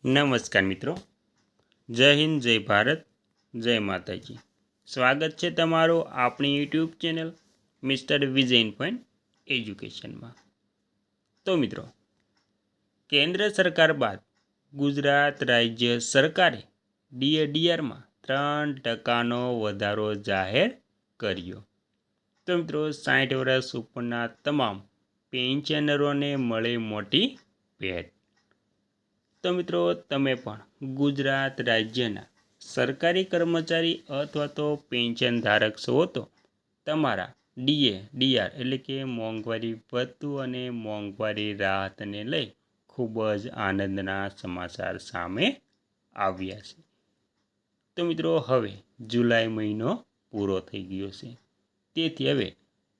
નમસ્કાર મિત્રો, જય હિન્દ, જય ભારત, જય માતાજી। સ્વાગત છે તમારું આપણી YouTube channel mister Vijayan point એજ્યુકેશનમાં। તો મિત્રો, કેન્દ્ર સરકાર બાદ ગુજરાત રાજ્ય સરકારે ડીએડીઆરમાં 3% વધારો જાહેર કર્યો। તો મિત્રો, 60 વર્ષ ઉપરના તમામ પેન્શનરોને મળે મોટી ભેટ। તો મિત્રો, તમે પણ ગુજરાત રાજ્યના સરકારી કર્મચારી અથવા તો પેન્શન ધારક છો તો તમારા ડીઆર એટલે કે મોંઘવારી ભથ્થું અને મોંઘવારી રાહતને લઈ ખૂબ જ આનંદના સમાચાર સામે આવ્યા છે। તો મિત્રો, હવે જુલાઈ મહિનો પૂરો થઈ ગયો છે, તેથી હવે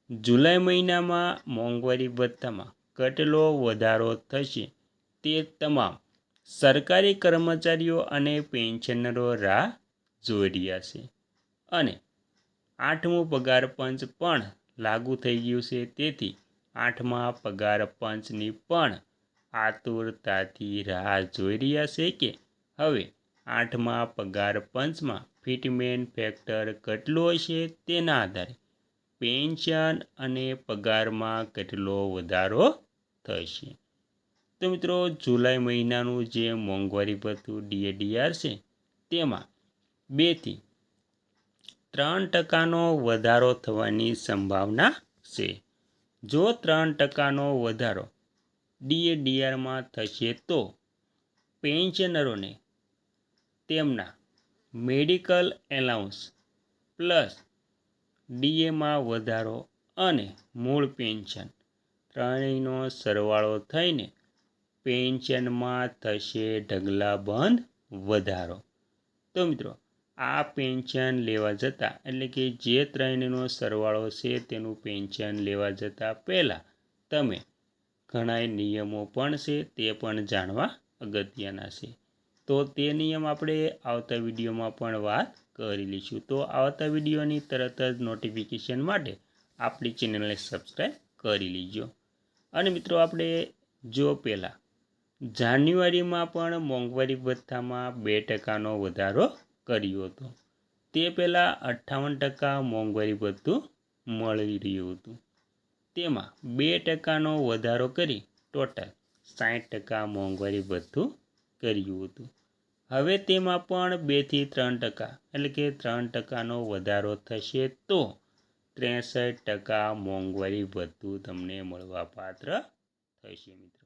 જુલાઈ મહિનામાં મોંઘવારી ભથ્થામાં કેટલો વધારો થશે તે તમામ સરકારી કર્મચારીઓ અને પેન્શનરો રાહ જોઈ રહ્યા છે। અને 8મું પગાર પંચ પણ લાગુ થઈ ગયું છે, તેથી 8મા પગાર પંચની પણ આતુરતાથી રાહ જોઈ રહ્યા છે કે હવે 8મા પગાર પંચમાં ફિટમેન્ટ ફેક્ટર કેટલો હશે તેના આધારે પેન્શન અને પગારમાં કેટલો વધારો થશે। તો મિત્રો, જુલાઈ મહિનાનું જે મોંઘવારી ભથ્થું ડીએડીઆર છે તેમાં 2 થી 3% વધારો થવાની સંભાવના છે। જો 3% વધારો ડીએડીઆરમાં થશે તો પેન્શનરોને તેમના મેડિકલ એલાઉન્સ પ્લસ ડીએમાં વધારો અને મૂળ પેન્શન ત્રણેયનો સરવાળો થઈને પેન્શનમાં થશે ઢગલાબંધ વધારો। તો મિત્રો, આ પેન્શન લેવા જતાં એટલે કે જે ત્રણેયનો સરવાળો છે તેનું પેન્શન લેવા જતાં પહેલાં તમે ઘણા નિયમો પણ છે તે પણ જાણવા અગત્યના છે। તો તે નિયમ આપણે આવતા વિડીયોમાં પણ વાત કરી લઈશું। તો આવતા વિડીયોની તરત જ નોટિફિકેશન માટે આપણી ચેનલને સબસ્ક્રાઈબ કરી લીજો। અને મિત્રો, આપણે જો પહેલાં જાન્યુઆરીમાં પણ મોંઘવારી ભથ્થામાં 2% વધારો કર્યો હતો, તે પહેલાં 58% મોંઘવારી ભથ્થું મળી રહ્યું હતું, તેમાં 2% વધારો કરી ટોટલ 60% મોંઘવારી ભથ્થું કર્યું હતું। હવે તેમાં પણ 2 થી 3% એટલે કે 3% વધારો થશે તો 63% મોંઘવારી ભથ્થું તમને મળવાપાત્ર થશે મિત્રો।